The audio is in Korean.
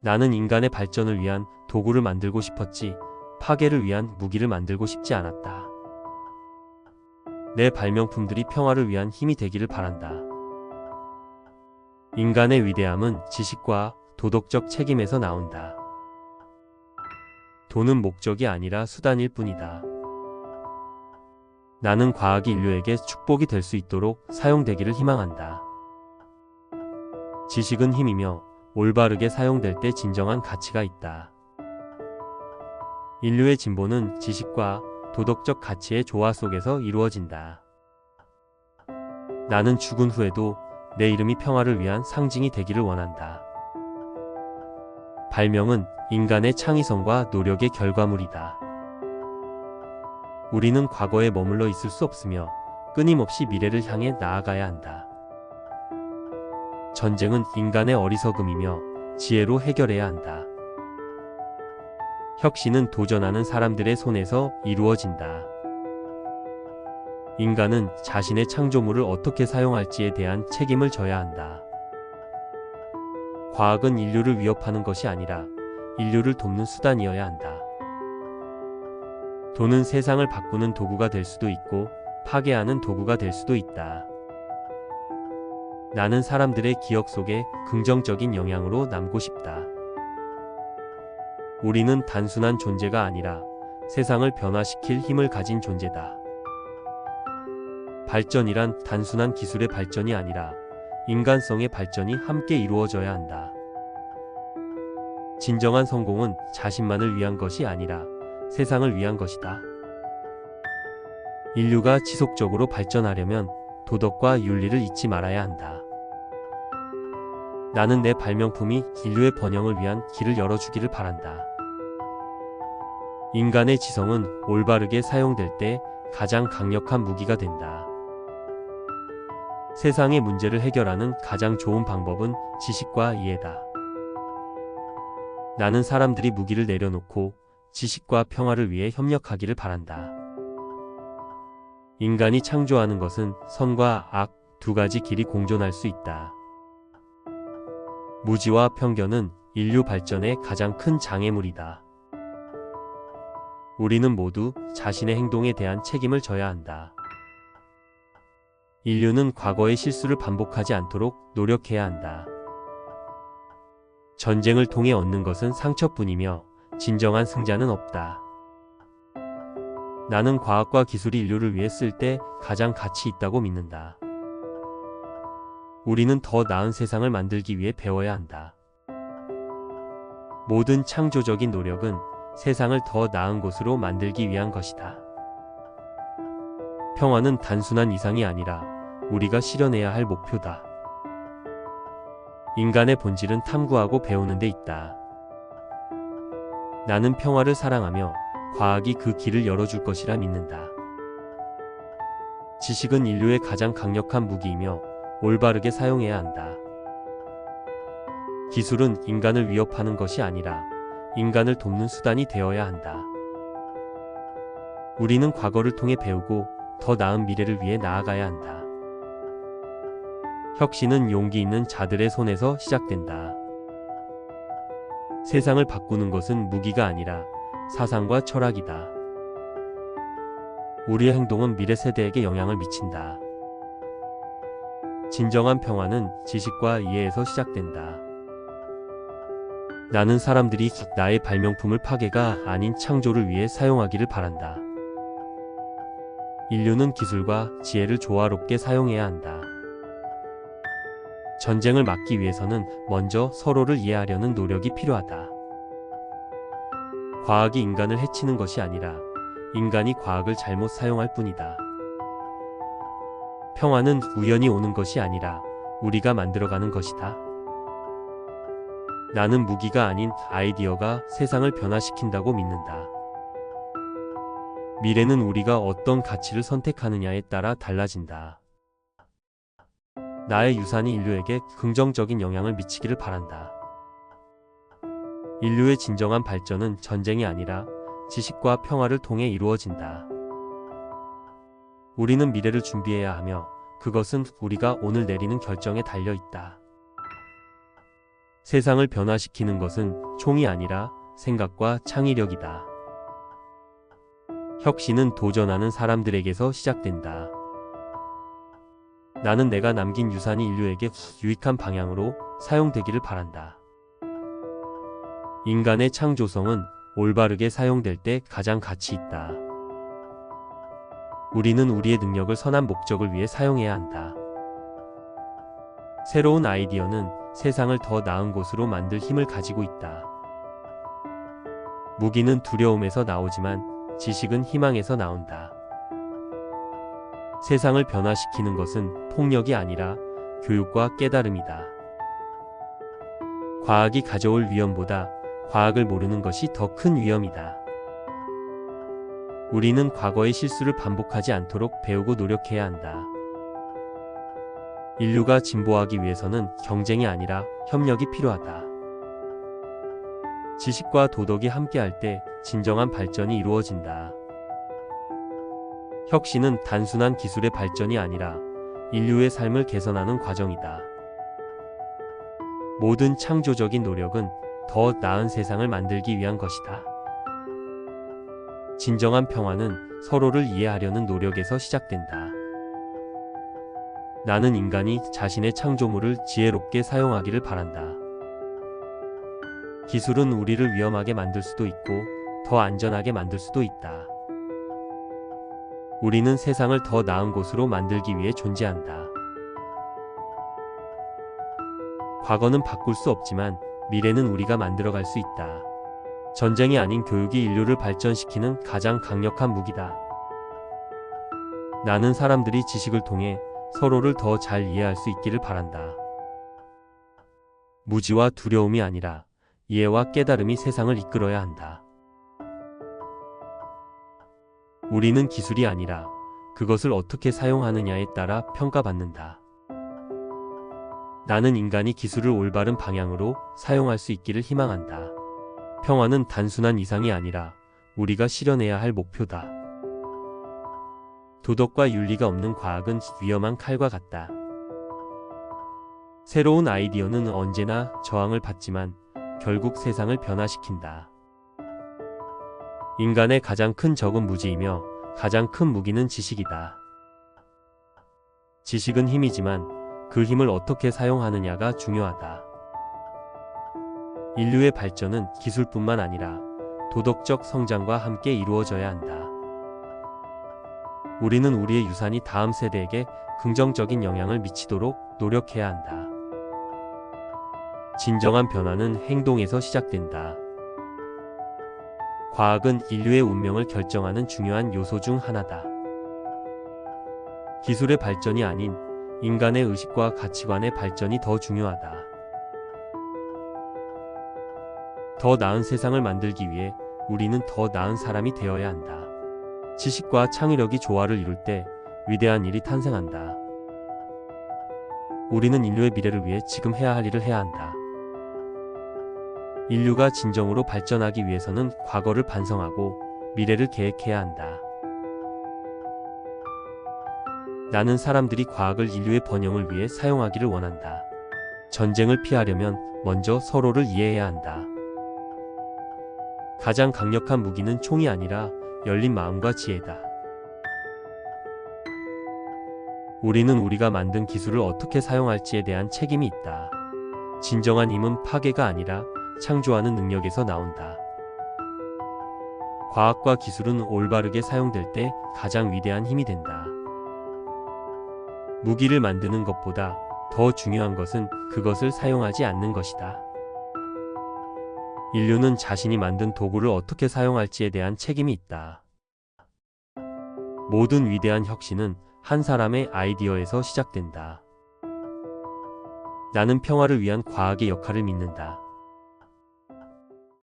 나는 인간의 발전을 위한 도구를 만들고 싶었지, 파괴를 위한 무기를 만들고 싶지 않았다. 내 발명품들이 평화를 위한 힘이 되기를 바란다. 인간의 위대함은 지식과 도덕적 책임에서 나온다. 돈은 목적이 아니라 수단일 뿐이다. 나는 과학이 인류에게 축복이 될 수 있도록 사용되기를 희망한다. 지식은 힘이며 올바르게 사용될 때 진정한 가치가 있다. 인류의 진보는 지식과 도덕적 가치의 조화 속에서 이루어진다. 나는 죽은 후에도 내 이름이 평화를 위한 상징이 되기를 원한다. 발명은 인간의 창의성과 노력의 결과물이다. 우리는 과거에 머물러 있을 수 없으며 끊임없이 미래를 향해 나아가야 한다. 전쟁은 인간의 어리석음이며 지혜로 해결해야 한다. 혁신은 도전하는 사람들의 손에서 이루어진다. 인간은 자신의 창조물을 어떻게 사용할지에 대한 책임을 져야 한다. 과학은 인류를 위협하는 것이 아니라 인류를 돕는 수단이어야 한다. 돈은 세상을 바꾸는 도구가 될 수도 있고 파괴하는 도구가 될 수도 있다. 나는 사람들의 기억 속에 긍정적인 영향으로 남고 싶다. 우리는 단순한 존재가 아니라 세상을 변화시킬 힘을 가진 존재다. 발전이란 단순한 기술의 발전이 아니라 인간성의 발전이 함께 이루어져야 한다. 진정한 성공은 자신만을 위한 것이 아니라 세상을 위한 것이다. 인류가 지속적으로 발전하려면 도덕과 윤리를 잊지 말아야 한다. 나는 내 발명품이 인류의 번영을 위한 길을 열어주기를 바란다. 인간의 지성은 올바르게 사용될 때 가장 강력한 무기가 된다. 세상의 문제를 해결하는 가장 좋은 방법은 지식과 이해다. 나는 사람들이 무기를 내려놓고 지식과 평화를 위해 협력하기를 바란다. 인간이 창조하는 것은 선과 악 두 가지 길이 공존할 수 있다. 무지와 편견은 인류 발전의 가장 큰 장애물이다. 우리는 모두 자신의 행동에 대한 책임을 져야 한다. 인류는 과거의 실수를 반복하지 않도록 노력해야 한다. 전쟁을 통해 얻는 것은 상처뿐이며 진정한 승자는 없다. 나는 과학과 기술이 인류를 위해 쓸 때 가장 가치 있다고 믿는다. 우리는 더 나은 세상을 만들기 위해 배워야 한다. 모든 창조적인 노력은 세상을 더 나은 곳으로 만들기 위한 것이다. 평화는 단순한 이상이 아니라 우리가 실현해야 할 목표다. 인간의 본질은 탐구하고 배우는 데 있다. 나는 평화를 사랑하며 과학이 그 길을 열어줄 것이라 믿는다. 지식은 인류의 가장 강력한 무기이며 올바르게 사용해야 한다. 기술은 인간을 위협하는 것이 아니라 인간을 돕는 수단이 되어야 한다. 우리는 과거를 통해 배우고 더 나은 미래를 위해 나아가야 한다. 혁신은 용기 있는 자들의 손에서 시작된다. 세상을 바꾸는 것은 무기가 아니라 사상과 철학이다. 우리의 행동은 미래 세대에게 영향을 미친다. 진정한 평화는 지식과 이해에서 시작된다. 나는 사람들이 나의 발명품을 파괴가 아닌 창조를 위해 사용하기를 바란다. 인류는 기술과 지혜를 조화롭게 사용해야 한다. 전쟁을 막기 위해서는 먼저 서로를 이해하려는 노력이 필요하다. 과학이 인간을 해치는 것이 아니라 인간이 과학을 잘못 사용할 뿐이다. 평화는 우연히 오는 것이 아니라 우리가 만들어가는 것이다. 나는 무기가 아닌 아이디어가 세상을 변화시킨다고 믿는다. 미래는 우리가 어떤 가치를 선택하느냐에 따라 달라진다. 나의 유산이 인류에게 긍정적인 영향을 미치기를 바란다. 인류의 진정한 발전은 전쟁이 아니라 지식과 평화를 통해 이루어진다. 우리는 미래를 준비해야 하며 그것은 우리가 오늘 내리는 결정에 달려 있다. 세상을 변화시키는 것은 총이 아니라 생각과 창의력이다. 혁신은 도전하는 사람들에게서 시작된다. 나는 내가 남긴 유산이 인류에게 유익한 방향으로 사용되기를 바란다. 인간의 창조성은 올바르게 사용될 때 가장 가치 있다. 우리는 우리의 능력을 선한 목적을 위해 사용해야 한다. 새로운 아이디어는 세상을 더 나은 곳으로 만들 힘을 가지고 있다. 무기는 두려움에서 나오지만 지식은 희망에서 나온다. 세상을 변화시키는 것은 폭력이 아니라 교육과 깨달음이다. 과학이 가져올 위험보다 과학을 모르는 것이 더 큰 위험이다. 우리는 과거의 실수를 반복하지 않도록 배우고 노력해야 한다. 인류가 진보하기 위해서는 경쟁이 아니라 협력이 필요하다. 지식과 도덕이 함께할 때 진정한 발전이 이루어진다. 혁신은 단순한 기술의 발전이 아니라 인류의 삶을 개선하는 과정이다. 모든 창조적인 노력은 더 나은 세상을 만들기 위한 것이다. 진정한 평화는 서로를 이해하려는 노력에서 시작된다. 나는 인간이 자신의 창조물을 지혜롭게 사용하기를 바란다. 기술은 우리를 위험하게 만들 수도 있고 더 안전하게 만들 수도 있다. 우리는 세상을 더 나은 곳으로 만들기 위해 존재한다. 과거는 바꿀 수 없지만 미래는 우리가 만들어갈 수 있다. 전쟁이 아닌 교육이 인류를 발전시키는 가장 강력한 무기다. 나는 사람들이 지식을 통해 서로를 더 잘 이해할 수 있기를 바란다. 무지와 두려움이 아니라 이해와 깨달음이 세상을 이끌어야 한다. 우리는 기술이 아니라 그것을 어떻게 사용하느냐에 따라 평가받는다. 나는 인간이 기술을 올바른 방향으로 사용할 수 있기를 희망한다. 평화는 단순한 이상이 아니라 우리가 실현해야 할 목표다. 도덕과 윤리가 없는 과학은 위험한 칼과 같다. 새로운 아이디어는 언제나 저항을 받지만 결국 세상을 변화시킨다. 인간의 가장 큰 적은 무지이며 가장 큰 무기는 지식이다. 지식은 힘이지만 그 힘을 어떻게 사용하느냐가 중요하다. 인류의 발전은 기술뿐만 아니라 도덕적 성장과 함께 이루어져야 한다. 우리는 우리의 유산이 다음 세대에게 긍정적인 영향을 미치도록 노력해야 한다. 진정한 변화는 행동에서 시작된다. 과학은 인류의 운명을 결정하는 중요한 요소 중 하나다. 기술의 발전이 아닌 인간의 의식과 가치관의 발전이 더 중요하다. 더 나은 세상을 만들기 위해 우리는 더 나은 사람이 되어야 한다. 지식과 창의력이 조화를 이룰 때 위대한 일이 탄생한다. 우리는 인류의 미래를 위해 지금 해야 할 일을 해야 한다. 인류가 진정으로 발전하기 위해서는 과거를 반성하고 미래를 계획해야 한다. 나는 사람들이 과학을 인류의 번영을 위해 사용하기를 원한다. 전쟁을 피하려면 먼저 서로를 이해해야 한다. 가장 강력한 무기는 총이 아니라 열린 마음과 지혜다. 우리는 우리가 만든 기술을 어떻게 사용할지에 대한 책임이 있다. 진정한 힘은 파괴가 아니라 창조하는 능력에서 나온다. 과학과 기술은 올바르게 사용될 때 가장 위대한 힘이 된다. 무기를 만드는 것보다 더 중요한 것은 그것을 사용하지 않는 것이다. 인류는 자신이 만든 도구를 어떻게 사용할지에 대한 책임이 있다. 모든 위대한 혁신은 한 사람의 아이디어에서 시작된다. 나는 평화를 위한 과학의 역할을 믿는다.